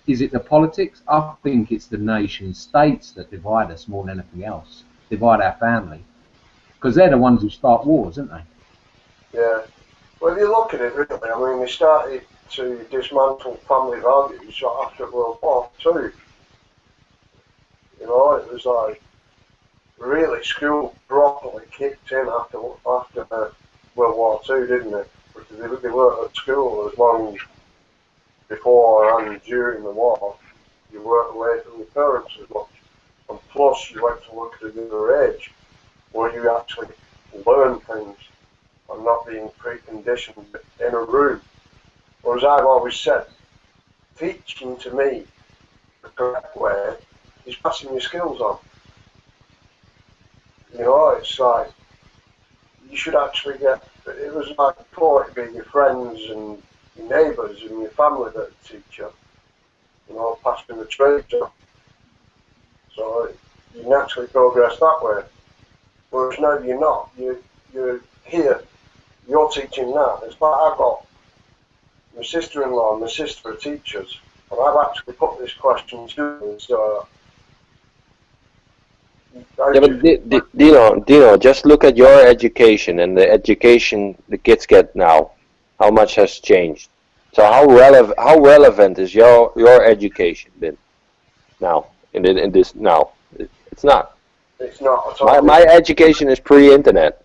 Is it the politics? I think it's the nation states that divide us more than anything else. Divide our family. Because they're the ones who start wars, aren't they? Yeah. Well, if you look at it, really, I mean, they started to dismantle family values after World War II. You know, it was like, really, school properly kicked in after World War II, didn't it? Because they weren't at school as long before and during the war. You weren't away from your parents as much. And plus, you went to work at a younger age, where you actually learn things and not being preconditioned in a room. Or as I've always said, teaching to me the correct way is passing your skills on. You know, it's like, you should actually get, it was like before it'd be your friends and your neighbours and your family that teach you, you know, passing the trades on. So you naturally progress that way. Whereas now you're not, you're here, you're teaching that. It's like I've got my sister-in-law and my sister are teachers, and I've actually put this question to them, so yeah, but Dino, just look at your education and the education the kids get now. How much has changed? So how relevant is your education been now in this now? It's not. It's not at all. My education is pre-internet.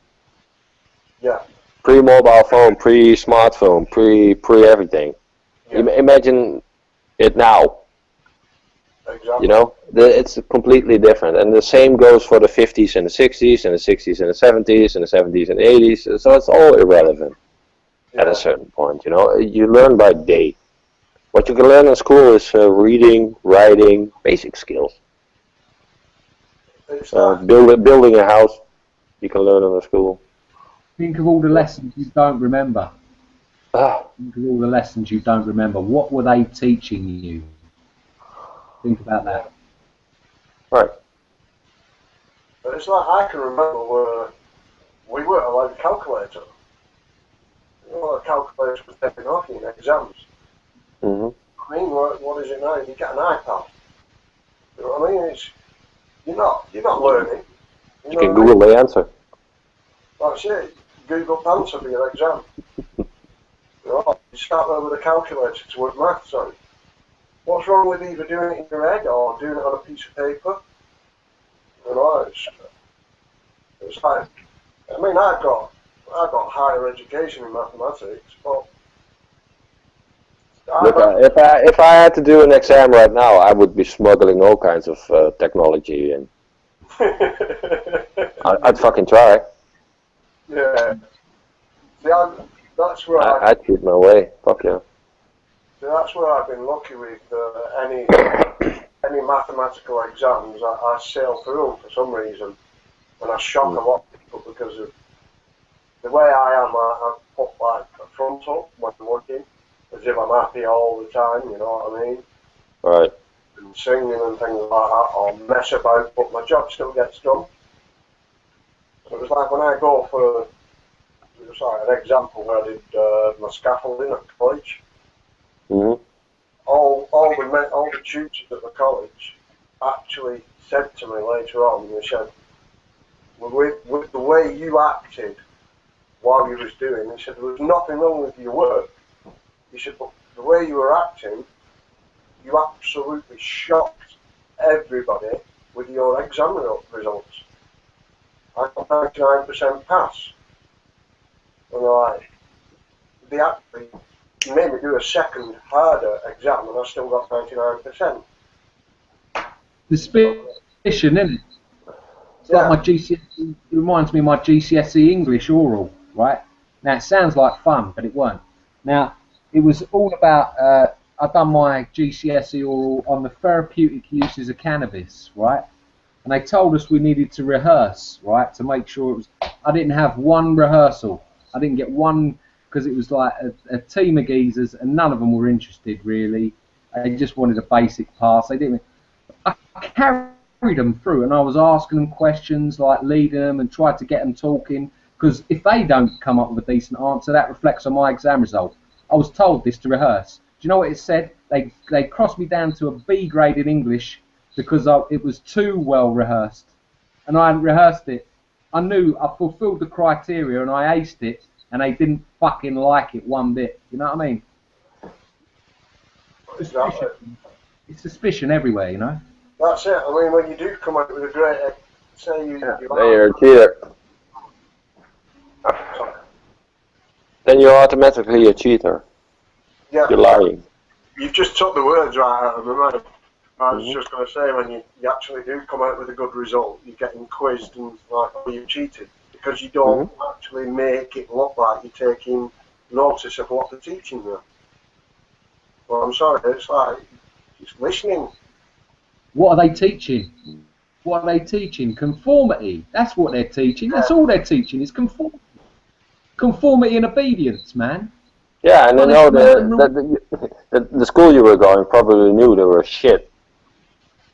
Yeah. Pre-mobile phone, pre-smartphone, pre everything. Yeah. Imagine it now. Exactly. You know, it's completely different, and the same goes for the 50s and the 60s, and the 60s and the 70s, and the 70s and the 80s. So it's all irrelevant at a certain point. You know, you learn by day. What you can learn in school is reading, writing, basic skills. Building a house, you can learn in a school. Think of all the lessons you don't remember. Think of all the lessons you don't remember. What were they teaching you? Think about that. Right. But it's like I can remember where we weren't allowed a calculator. You know, a calculator was taken off in exams. I mean, what is it now? You get an iPad. You know what I mean? You're not learning. You can Google the answer. That's it. Google the answer for your exam. You start there with a calculator to work maths out. What's wrong with either doing it in your head or doing it on a piece of paper? You know, it's like, I mean, I got higher education in mathematics, but look, if I had to do an exam right now, I would be smuggling all kinds of technology, and I'd fucking try. Yeah. See, that's where I'd shoot my way. Fuck yeah. See, that's where I've been lucky with any mathematical exams. I sail through them for some reason, and I shock a lot of people because of the way I am. I put like a frontal when I'm working, as if I'm happy all the time. You know what I mean? Right. And singing and things like that, or mess about, but my job still gets done. So it was like when I go for, an example where I did my scaffolding at college. All the tutors at the college actually said to me later on, they said, with the way you acted while you was doing, they said there was nothing wrong with your work. He said, but the way you were acting, you absolutely shocked everybody with your exam results. I got 99% pass. And they actually made me do a second harder exam, and I still got 99%. The isn't it? It's Yeah. like my GCSE, it reminds me of my GCSE English oral, right? Now, it sounds like fun, but it weren't. Now, it was all about, I've done my GCSE oral on the therapeutic uses of cannabis, right? And they told us we needed to rehearse, right, to make sure it was, I didn't have one rehearsal. I didn't get one, because it was like a team of geezers, and none of them were interested, really. They just wanted a basic pass. They didn't. I carried them through, and I was asking them questions, like leading them, and tried to get them talking. Because if they don't come up with a decent answer, that reflects on my exam result. I was told this to rehearse. Do you know what it said? They crossed me down to a B grade in English because it was too well rehearsed, and I hadn't rehearsed it. I knew I fulfilled the criteria, and I aced it, and they didn't fucking like it one bit. You know what I mean? Exactly. It's suspicion everywhere, you know. That's it. I mean, when you do come out with a great, say you You're a cheater. Then you're automatically a cheater. Yeah. You're lying. You've just took the words right out of my mouth. I was just going to say, when you actually do come out with a good result, you're getting quizzed and like, oh, you cheated. Because you don't actually make it look like you're taking notice of what they're teaching you. Well, I'm sorry, it's like, just listening. What are they teaching? What are they teaching? Conformity. That's what they're teaching. That's all they're teaching is conformity. Conformity and obedience, man. Yeah, and I know the school you were going probably knew they were shit.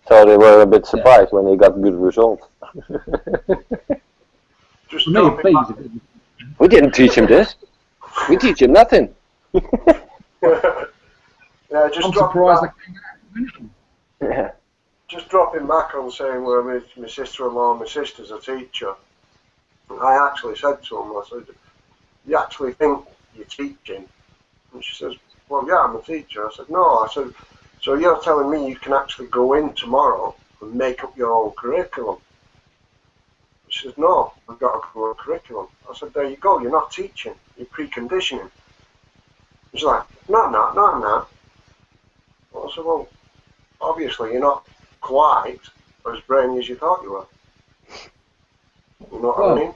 So they were a bit surprised when they got good results. Just For me, a B is a good. We didn't teach him this. We teach him nothing. Yeah, just I'm surprised I came out. Yeah. Just dropping back on saying where my sister-in-law and my sister's a teacher. I actually said to him, I said, you actually think you're teaching? And she says, well, yeah, I'm a teacher. I said, no. I said, so you're telling me you can actually go in tomorrow and make up your own curriculum? She says, no, I've got a core curriculum. I said, there you go, you're not teaching, you're preconditioning. She's like, no. I said, well, obviously you're not quite as brainy as you thought you were. You know what I mean?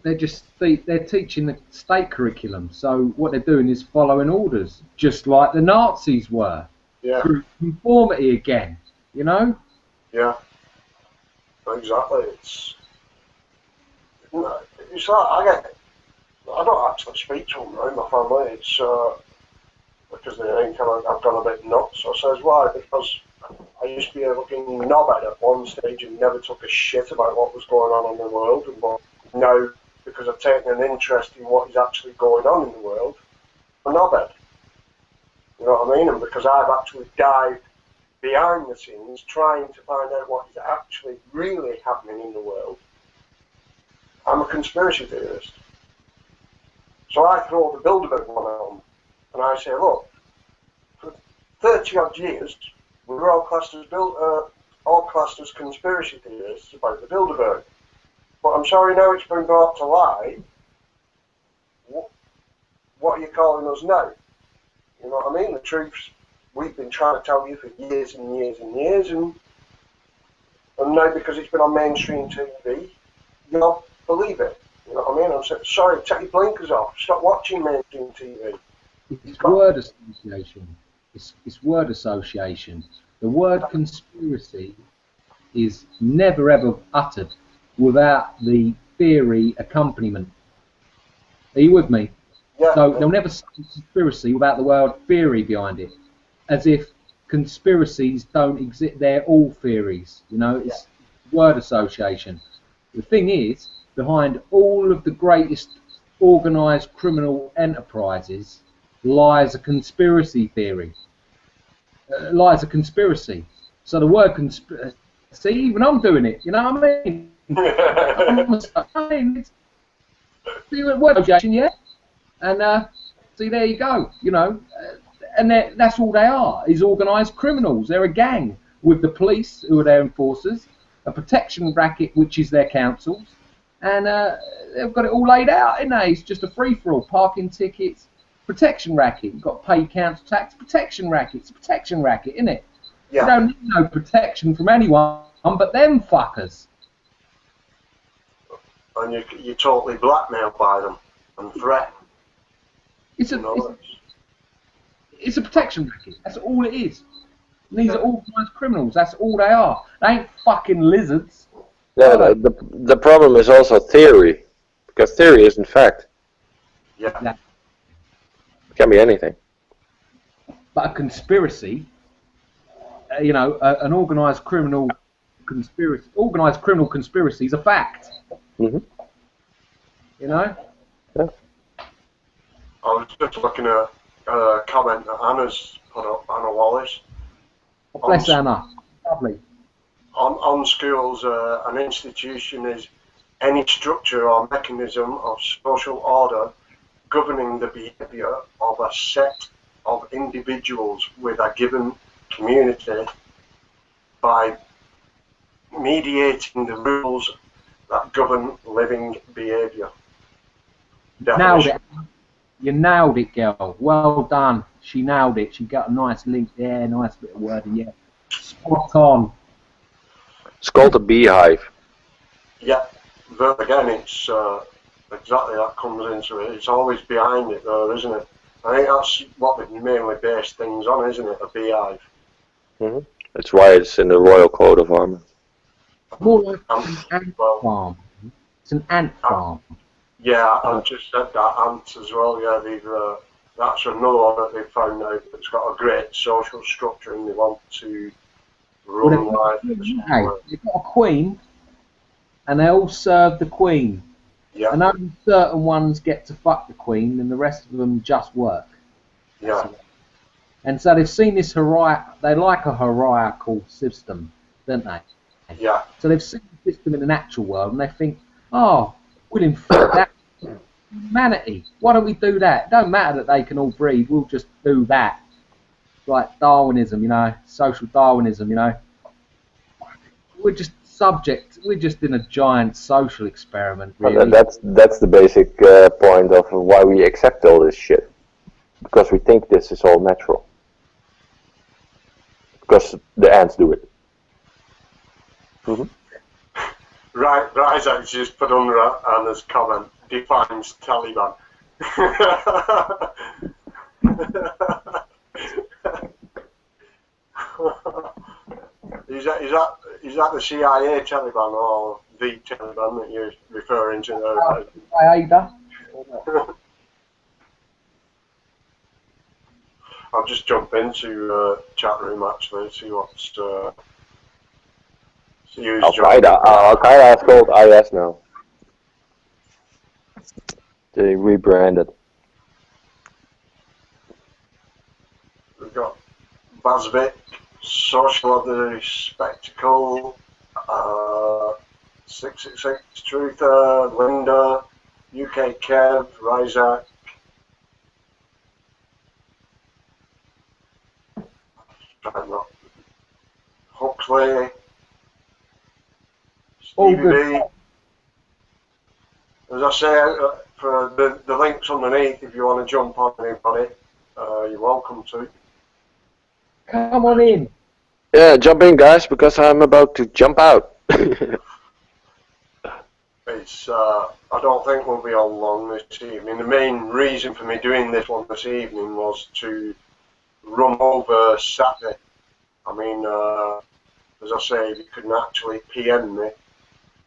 They're teaching the state curriculum, so what they're doing is following orders, just like the Nazis were. Yeah. Through conformity again, you know? Yeah. Exactly. It's like I don't actually speak to them now in my family. It's because they think I've gone a bit nuts. I says, why? Because I used to be a fucking knobhead at one stage and never took a shit about what was going on in the world. But now, because I've taken an interest in what is actually going on in the world, I'm a knobhead. You know what I mean? And because I've actually dived behind the scenes trying to find out what is actually really happening in the world, I'm a conspiracy theorist. So I throw the Bilderberg one on, and I say, look, for 30 odd years, we were all classed as conspiracy theorists about the Bilderberg. But I'm sorry, now it's been brought to light. What are you calling us now? You know what I mean? The truths we've been trying to tell you for years and years and years, and now because it's been on mainstream TV, you don't believe it. You know what I mean? I'm saying, sorry, take your blinkers off. Stop watching mainstream TV. It's word association. It's word association. The word conspiracy is never ever uttered without the theory accompaniment. Are you with me? Yeah. So they'll never say conspiracy without the word theory behind it, as if conspiracies don't exist. They're all theories. You know, it's word association. The thing is, behind all of the greatest organised criminal enterprises lies a conspiracy theory. Lies a conspiracy. So the word conspiracy. See, even I'm doing it. You know what I mean? It's word association, yeah. And see, there you go. You know, and that's all they are. Is organised criminals. They're a gang with the police, who are their enforcers, a protection racket, which is their councils, and they've got it all laid out, isn't they? It's just a free-for-all. Parking tickets, protection racket. You've got to pay council tax. Protection racket. It's a protection racket, isn't it? Yeah. You don't need no protection from anyone But them fuckers. And you're totally blackmailed by them and threatened. It's a protection racket. That's all it is. And these are organised criminals. That's all they are. They ain't fucking lizards. Yeah, the problem is also theory, because theory isn't fact. Yeah. It can be anything. But a conspiracy, you know, an organised criminal conspiracy is a fact. Mm-hmm. You know? Yeah. I was just looking at a comment that Anna's put up, Anna Wallace. Bless Anna. Lovely. On schools, an institution is any structure or mechanism of social order governing the behaviour of a set of individuals with a given community by mediating the rules that govern living behaviour. Nailed it. You nailed it, girl. Well done. She nailed it. She got a nice link there, nice bit of word. Yeah. Spot on. It's called a beehive. Yeah, but again, it's exactly that comes into it. It's always behind it, though, isn't it? I think that's what they mainly base things on, isn't it? A beehive. Mm-hmm. That's why it's in the Royal Coat of Armour. More like an ant farm. It's an ant farm. Yeah, I've just said that, ants as well. Yeah, that's another one that they found out that's got a great social structure and they want to run life. They've got a queen and they all serve the queen. Yeah. And only certain ones get to fuck the queen and the rest of them just work. Yeah. And so they've seen this they like a hierarchical system, don't they? Yeah. So they've seen the system in the natural world and they think, oh, we'll inflict that on humanity. Why don't we do that? It don't matter that they can all breed, we'll just do that. Like Darwinism, you know, social Darwinism, you know. We're just in a giant social experiment, really. And that's the basic point of why we accept all this shit. Because we think this is all natural. Because the ants do it. Mm-hmm. Right, Isaac just put under Anna's comment, defines Taliban. Is that the CIA Taliban or the Taliban that you're referring to there? I'll just jump into chat room actually, see what's Al-Qaeda is called IS now. They rebranded. We've got Bazvik, Social of the Spectacle, 666 Truther, Linda, UK Kev, Ryzak. Huxley, Stevie B. As I say, for the links underneath, if you want to jump on anybody, you're welcome to. Come on in. Yeah, jump in, guys, because I'm about to jump out. It's I don't think we'll be on long this evening. The main reason for me doing this one this evening was to run over Saturday. I mean, as I say, if you can actually PM me,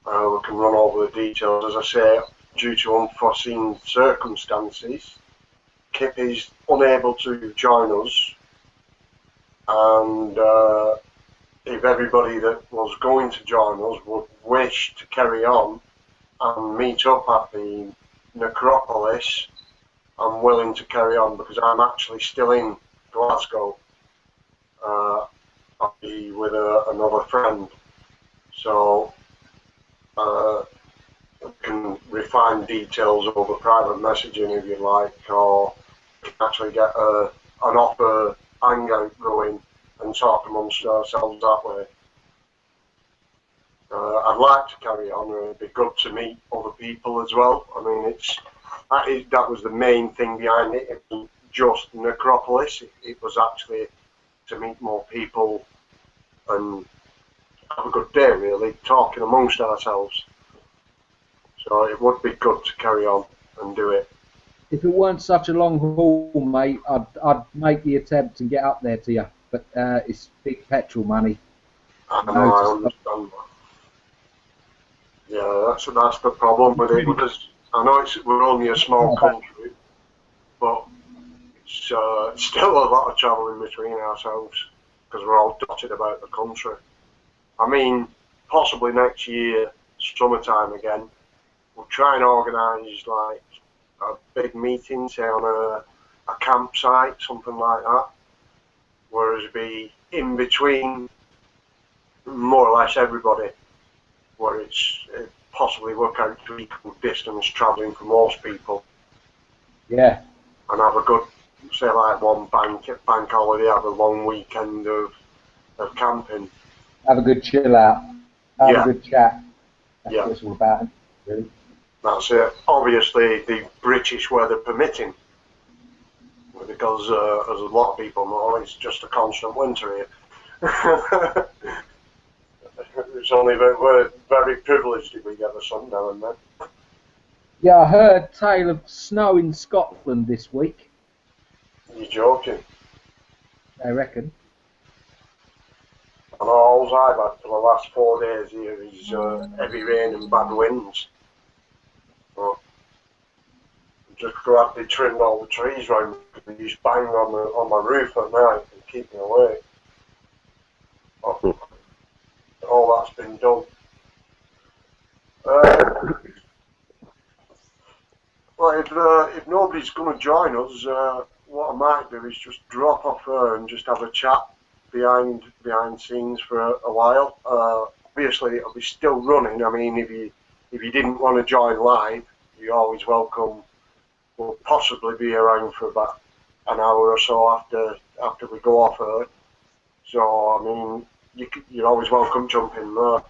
we can run over the details. As I say, due to unforeseen circumstances, Kip is unable to join us, and if everybody that was going to join us would wish to carry on and meet up at the necropolis, I'm willing to carry on because I'm actually still in Glasgow. I'll be with another friend, so we can refine details over private messaging if you like, or actually get an offer hangout going and talk amongst ourselves that way. I'd like to carry on, and it'd be good to meet other people as well. I mean, that was the main thing behind it. It wasn't just necropolis, it was actually to meet more people and have a good day, really, talking amongst ourselves. So it would be good to carry on and do it. If it weren't such a long haul, mate, I'd make the attempt and get up there to you. But it's big petrol money. I know, I understand. Yeah, that's the problem with it. Because I know we're only a small country, but it's still a lot of travel in between ourselves because we're all dotted about the country. I mean, possibly next year, summertime again, we'll try and organise like a big meeting, say on a campsite, something like that, whereas it'd be in between more or less everybody, where it possibly work out to equal distance travelling for most people. Yeah. And have a good, say like one bank holiday, have a long weekend of camping. Have a good chill out. Have a good chat. That's what it's all about, really. That's it. Obviously, the British weather permitting, because as a lot of people know, it's just a constant winter here. It's only that we're very privileged if we get the sun now and then. Yeah, I heard tale of snow in Scotland this week. You're joking? I reckon. And all I've had for the last 4 days here is heavy rain and bad winds. So, I'm just glad they trimmed all the trees round because they just bang on my roof at night and keep me awake. But all that's been done. Well, if nobody's going to join us, what I might do is just drop off her and just have a chat behind scenes for a while. Obviously, it'll be still running. I mean, if you didn't want to join live, you're always welcome. We'll possibly be around for about an hour or so after we go off her. So, I mean, you're always welcome jump in there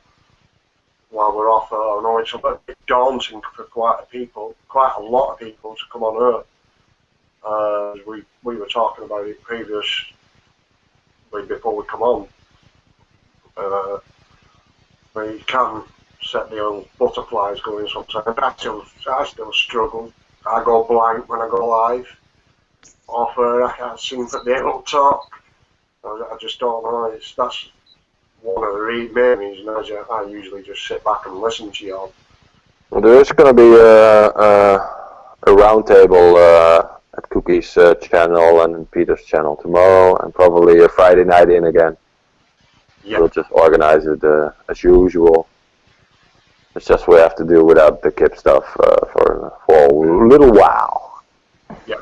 while we're off her. I know it's a bit daunting for quite a lot of people to come on her. We were talking about it previously before we come on. You can set the old butterflies going sometimes. I still struggle. I go blank when I go live. Off her, I can't seem to be able to talk. I just don't know. That's one of the main reasons I usually just sit back and listen to you all. Well, there is going to be a roundtable at Cookie's channel and Peter's channel tomorrow, and probably a Friday night in again. Yep. We'll just organize it as usual. It's just we have to do without the KIP stuff for a little while. Yeah.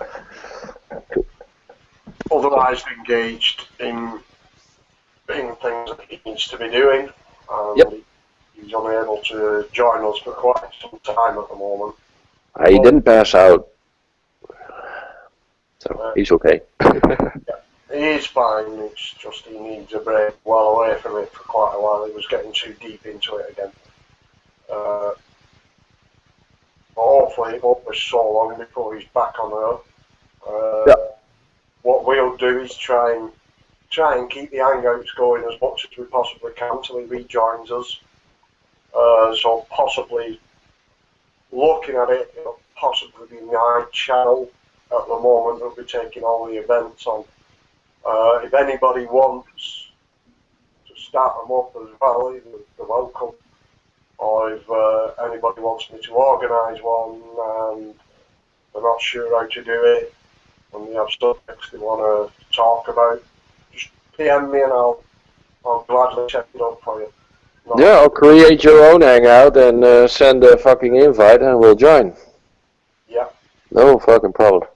Otherwise engaged in things that he needs to be doing. Yep. He's unable to join us for quite some time at the moment. He didn't pass out, so he's okay. Yeah, he is fine. It's just he needs a break well away from it for quite a while. He was getting too deep into it again. Hopefully it won't be so long before he's back on Earth. What we'll do is try and keep the hangouts going as much as we possibly can till he rejoins us. So possibly looking at it, it'll possibly be my channel at the moment that'll be taking all the events on. If anybody wants to start them up as well, they're welcome. Or if anybody wants me to organise one and they're not sure how to do it, and they have subjects they want to talk about, just PM me and I'll gladly check it up for you. I'll create your own hangout and send a fucking invite and we'll join. Yeah. No fucking problem.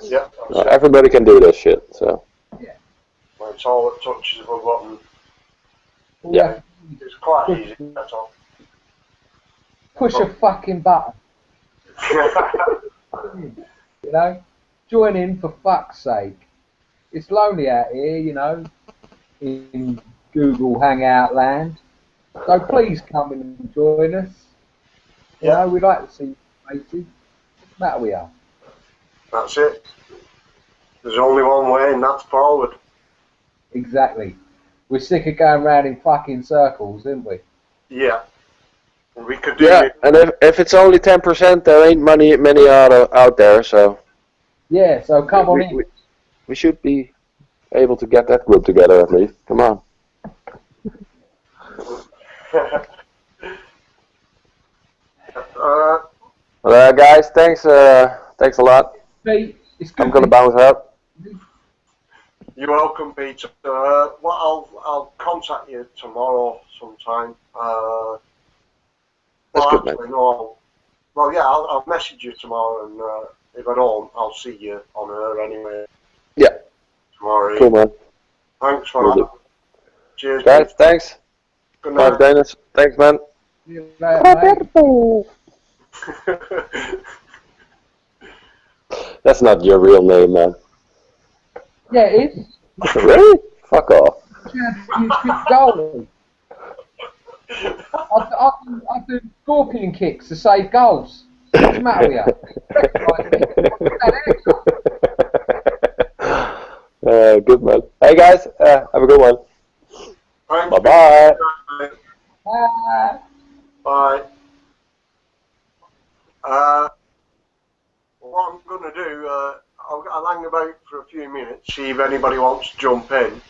Yeah. Everybody can do this shit, so. Yeah. Well, it's all that touches of a button. Yeah. It's quite easy, that's all. Push a fucking button. You know? Join in for fuck's sake. It's lonely out here, you know, in Google Hangout land. So please come in and join us. You know, we'd like to see you faces. What's the matter we are? That's it. There's only one way and that's forward. Exactly. We're sick of going round in fucking circles, didn't we? Yeah. We could do Yeah, it. and if it's only 10%, there ain't many out there, so Yeah, so come on in. we should be able to get that group together at least. Come on. Guys, thanks a lot. Pete, it's good. I'm gonna bounce out. You're welcome, Peter. Well, I'll contact you tomorrow sometime. That's well, good, mate. actually, no. Well, yeah, I'll message you tomorrow, and if I don't, I'll see you on her anyway. Yeah. Tomorrow. Cool, man. Thanks for Will that. do. Cheers, Guys, Peter. thanks. Good Bye, night. Dennis. Thanks, man. See you later, mate. That's not your real name, man. Yeah, it is. Really? Fuck off. You should goalie. I do scorpion kicks to save goals. What's the matter with you? Good, man. Hey, guys. Have a good one. Thanks, Bye-bye. Peter. Bye. Bye. What I'm going to do, I'll hang about for a few minutes, see if anybody wants to jump in.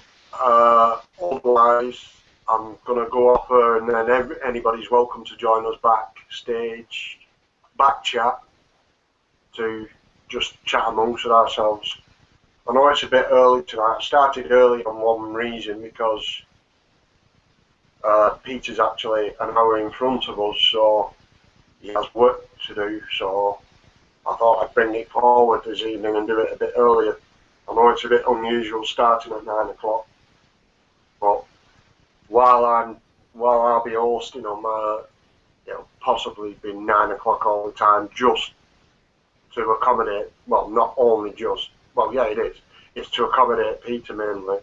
Otherwise, I'm going to go off her, and then anybody's welcome to join us backstage, back chat, to just chat amongst ourselves. I know it's a bit early tonight. I started early on one reason, because Peter's actually an hour in front of us, so he has work to do, so I thought I'd bring it forward this evening and do it a bit earlier. I know it's a bit unusual starting at 9 o'clock, but while I'll be hosting them, possibly be 9 o'clock all the time, just to accommodate. Well, not only just. Well, yeah, it is. It's to accommodate Peter mainly,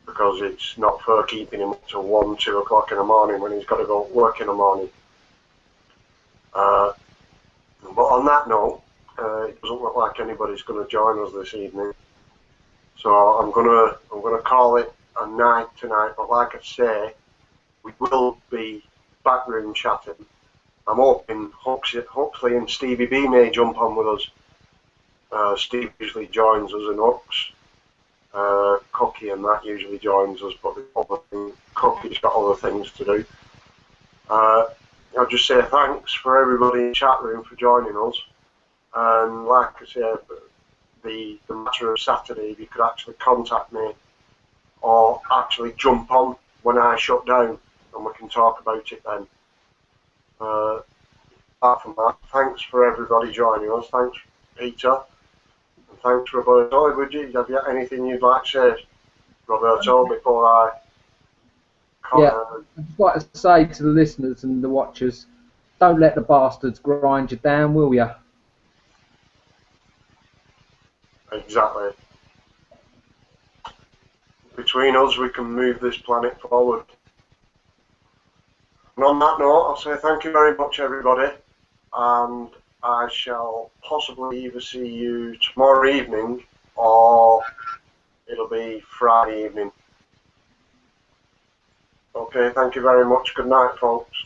because it's not fair keeping him up till 1, 2 o'clock in the morning when he's got to go work in the morning. But on that note, it doesn't look like anybody's going to join us this evening, so I'm gonna call it a night tonight. But like I say, we will be backroom chatting. I'm hoping Huxley and Stevie B may jump on with us. Steve usually joins us, and Hux, Cookie and that usually joins us, but Cookie's got other things to do. I'll just say thanks for everybody in the chat room for joining us. And like I said, the matter of Saturday, if you could actually contact me or actually jump on when I shut down, and we can talk about it then. Apart from that, thanks for everybody joining us. Thanks, Peter. And thanks, Roberto. Have you anything you'd like to say, Roberto, before I... Yeah, I'd just like to say to the listeners and the watchers, don't let the bastards grind you down, will ya? Exactly. Between us, we can move this planet forward. And on that note, I'll say thank you very much, everybody, and I shall possibly either see you tomorrow evening or it'll be Friday evening. Okay, thank you very much. Good night, folks.